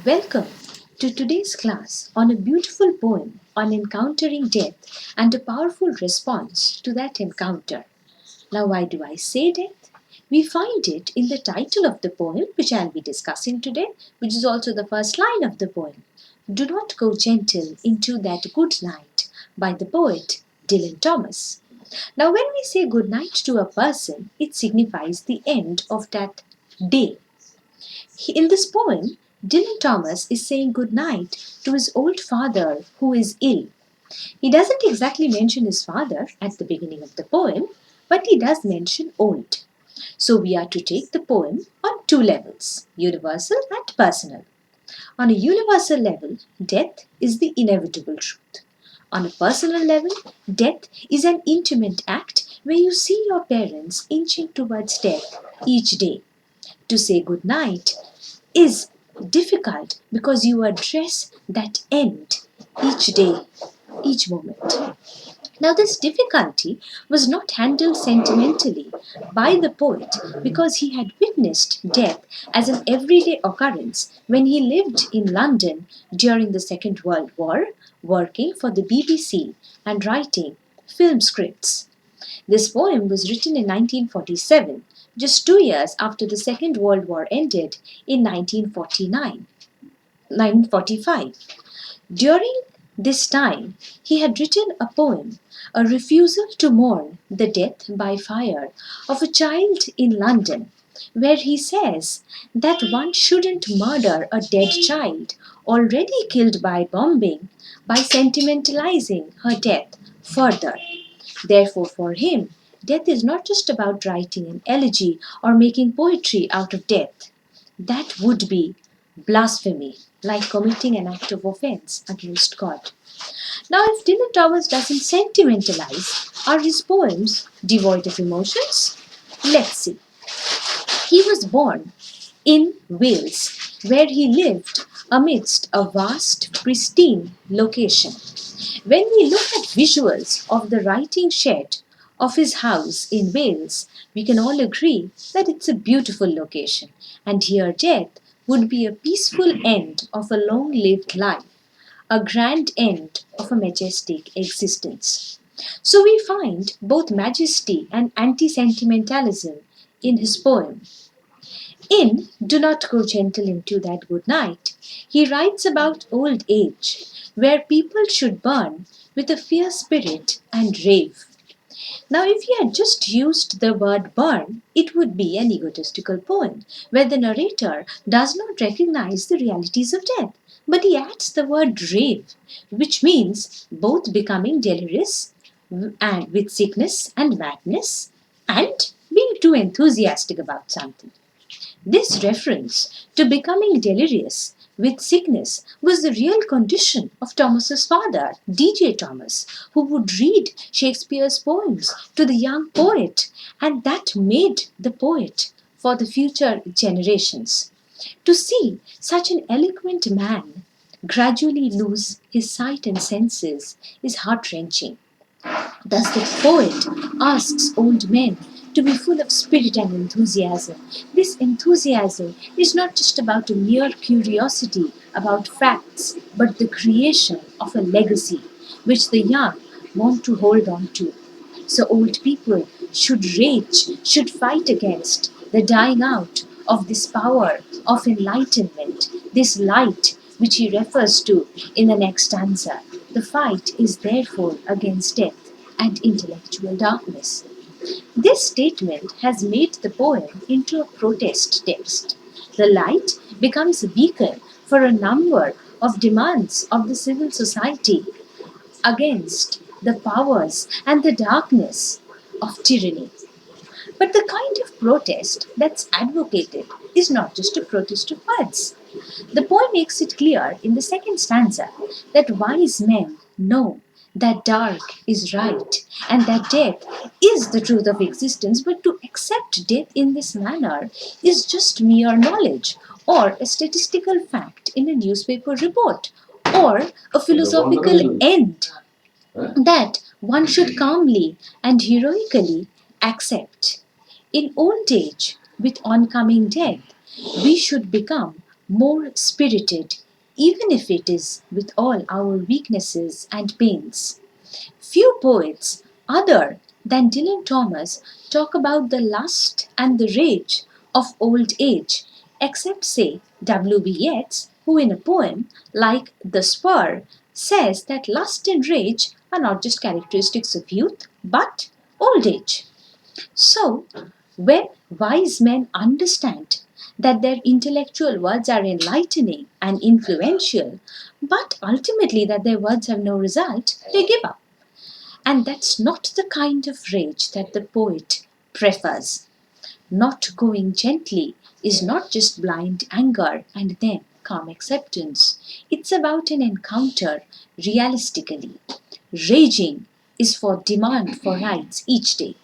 Welcome to today's class on a beautiful poem on encountering death and a powerful response to that encounter. Now, why do I say death? We find it in the title of the poem, which I'll be discussing today, which is also the first line of the poem. Do not go gentle into that good night by the poet Dylan Thomas. Now, when we say good night to a person, it signifies the end of that day. In this poem, Dylan Thomas is saying good night to his old father who is ill. He doesn't exactly mention his father at the beginning of the poem, but he does mention old. So we are to take the poem on two levels, universal and personal. On a universal level, death is the inevitable truth. On a personal level, death is an intimate act where you see your parents inching towards death each day. To say good night is difficult because you address that end each day, each moment. Now, this difficulty was not handled sentimentally by the poet because he had witnessed death as an everyday occurrence when he lived in London during the Second World War, working for the BBC and writing film scripts. This poem was written in 1947, just 2 years after the Second World War ended in 1945. During this time, he had written a poem, a refusal to mourn the death by fire of a child in London, where he says that one shouldn't murder a dead child already killed by bombing by sentimentalizing her death further. Therefore, for him, death is not just about writing an elegy or making poetry out of death. That would be blasphemy, like committing an act of offense against God. Now, if Dylan Thomas doesn't sentimentalize, are his poems devoid of emotions? Let's see. He was born in Wales, where he lived amidst a vast, pristine location. When we look at visuals of the writing shed of his house in Wales, we can all agree that it's a beautiful location, and here death would be a peaceful end of a long lived life, a grand end of a majestic existence. So we find both majesty and anti sentimentalism in his poem. In Do Not Go Gentle Into That Good Night, he writes about old age, where people should burn with a fierce spirit and rave. Now, if he had just used the word burn, it would be an egotistical poem, where the narrator does not recognize the realities of death. But he adds the word rave, which means both becoming delirious and with sickness and madness, and being too enthusiastic about something. This reference to becoming delirious with sickness was the real condition of Thomas's father, D.J. Thomas, who would read Shakespeare's poems to the young poet, and that made the poet for the future generations. To see such an eloquent man gradually lose his sight and senses is heart-wrenching. Thus the poet asks old men to be full of spirit and enthusiasm. This enthusiasm is not just about a mere curiosity about facts, but the creation of a legacy which the young want to hold on to. So old people should rage, should fight against the dying out of this power of enlightenment, this light which he refers to in the next stanza. The fight is therefore against death and intellectual darkness. This statement has made the poem into a protest text. The light becomes a beacon for a number of demands of the civil society against the powers and the darkness of tyranny. But the kind of protest that's advocated is not just a protest of words. The poem makes it clear in the second stanza that wise men know that dark is right and that death is the truth of existence, but to accept death in this manner is just mere knowledge or a statistical fact in a newspaper report or a philosophical end that one should calmly and heroically accept. In old age, with oncoming death, we should become more spirited, even if it is with all our weaknesses and pains. Few poets other than Dylan Thomas talk about the lust and the rage of old age, except, say, W.B. Yeats, who in a poem like The Spur says that lust and rage are not just characteristics of youth, but old age. So, when wise men understand that their intellectual words are enlightening and influential, but ultimately that their words have no result, they give up. And that's not the kind of rage that the poet prefers. Not going gently is not just blind anger and then calm acceptance. It's about an encounter realistically. Raging is for demand for rights each day.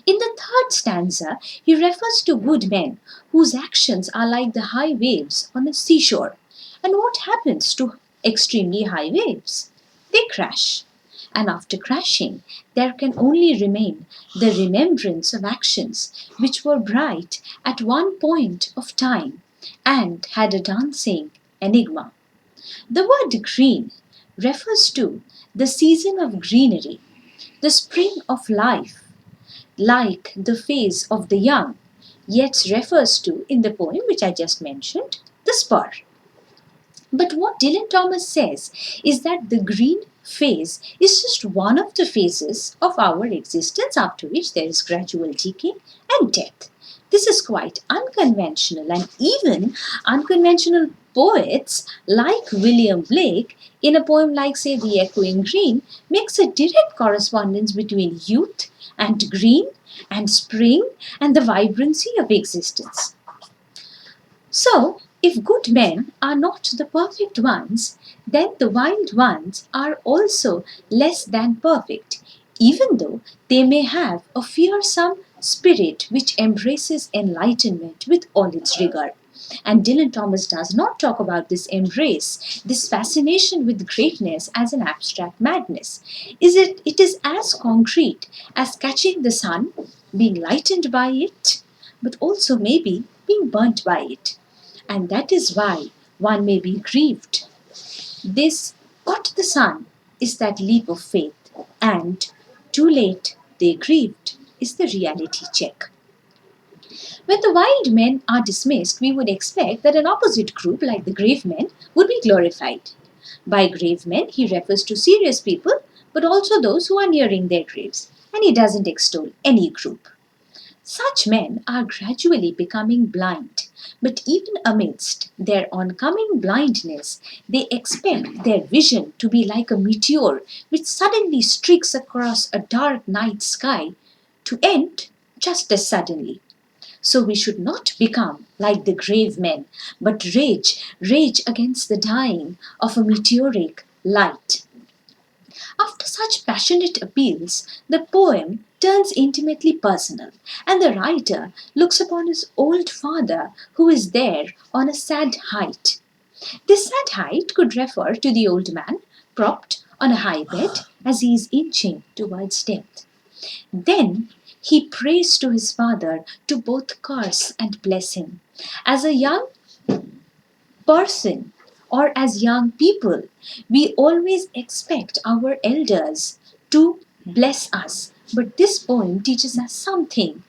In the third stanza, he refers to good men whose actions are like the high waves on a seashore. And what happens to extremely high waves? They crash. And after crashing, there can only remain the remembrance of actions which were bright at one point of time and had a dancing enigma. The word green refers to the season of greenery, the spring of life, like the phase of the young, yet refers to, in the poem which I just mentioned, the spur. But what Dylan Thomas says is that the green phase is just one of the phases of our existence, after which there is gradual decay and death. This is quite unconventional, and even unconventional poets like William Blake, in a poem like, say, The Echoing Green, makes a direct correspondence between youth and green and spring and the vibrancy of existence. So, if good men are not the perfect ones, then the wild ones are also less than perfect, even though they may have a fearsome spirit which embraces enlightenment with all its rigor. And Dylan Thomas does not talk about this embrace, this fascination with greatness as an abstract madness. It is as concrete as catching the sun, being lightened by it, but also maybe being burnt by it. And that is why one may be grieved. This caught the sun is that leap of faith, and too late they grieved is the reality check. When the wild men are dismissed, we would expect that an opposite group, like the grave men, would be glorified. By grave men, he refers to serious people, but also those who are nearing their graves, and he doesn't extol any group. Such men are gradually becoming blind, but even amidst their oncoming blindness, they expect their vision to be like a meteor which suddenly streaks across a dark night sky to end just as suddenly. So we should not become like the grave men, but rage against the dying of a meteoric light. After such passionate appeals, the poem turns intimately personal, and the writer looks upon his old father who is there on a sad height. This sad height could refer to the old man propped on a high bed as he is inching towards death. Then he prays to his father to both curse and bless him. As a young person or as young people, we always expect our elders to bless us. But this poem teaches us something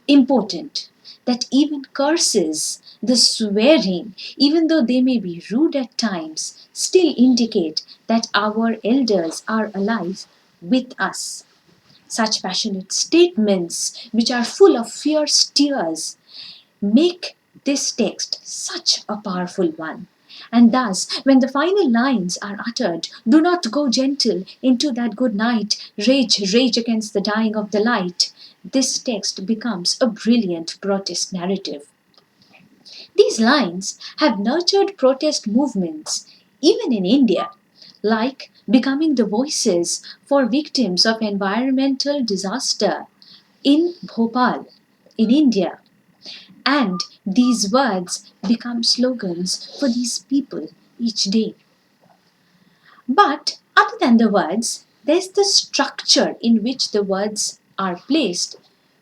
important, that even curses, the swearing, even though they may be rude at times, still indicate that our elders are alive with us. Such passionate statements, which are full of fierce tears, make this text such a powerful one. And thus, when the final lines are uttered, do not go gentle into that good night, rage, rage against the dying of the light, this text becomes a brilliant protest narrative. These lines have nurtured protest movements, even in India, like becoming the voices for victims of environmental disaster in Bhopal, in India, and these words become slogans for these people each day. But other than the words, there's the structure in which the words are placed,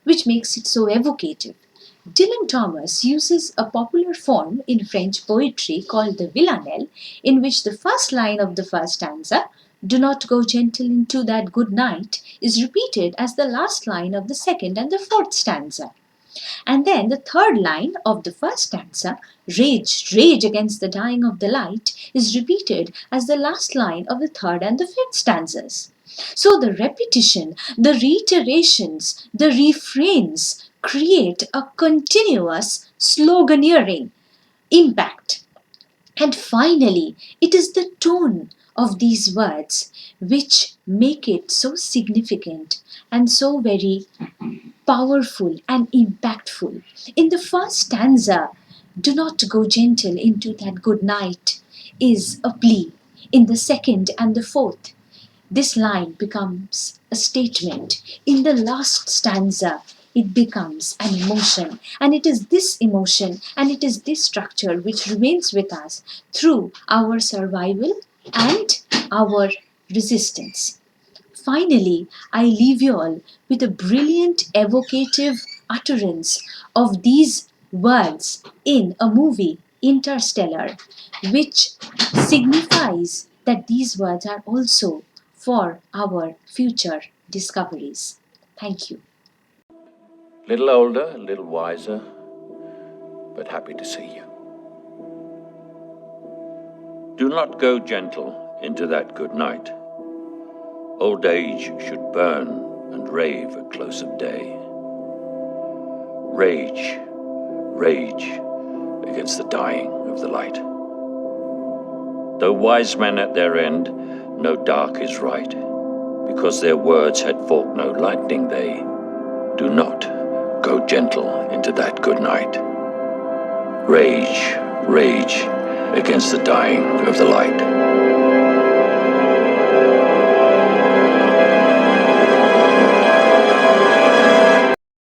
which makes it so evocative. Dylan Thomas uses a popular form in French poetry called the Villanelle, in which the first line of the first stanza, "Do not go gentle into that good night," is repeated as the last line of the second and the fourth stanza. And then the third line of the first stanza, "Rage, rage against the dying of the light," is repeated as the last line of the third and the fifth stanzas. So the repetition, the reiterations, the refrains create a continuous sloganeering impact. And finally, it is the tone of these words which make it so significant and so very powerful and impactful. In the first stanza, "Do not go gentle into that good night," is a plea. In the second and the fourth, this line becomes a statement. In the last stanza, it becomes an emotion. And it is this emotion and it is this structure which remains with us through our survival and our resistance. Finally, I leave you all with a brilliant evocative utterance of these words in a movie, Interstellar, which signifies that these words are also for our future discoveries. Thank you. Little older, a little wiser, but happy to see you. Do not go gentle into that good night. Old age should burn and rave at close of day. Rage, rage against the dying of the light. Though wise men at their end know dark is right, because their words had forked no lightning, they do not go gentle into that good night. Rage, rage against the dying of the light.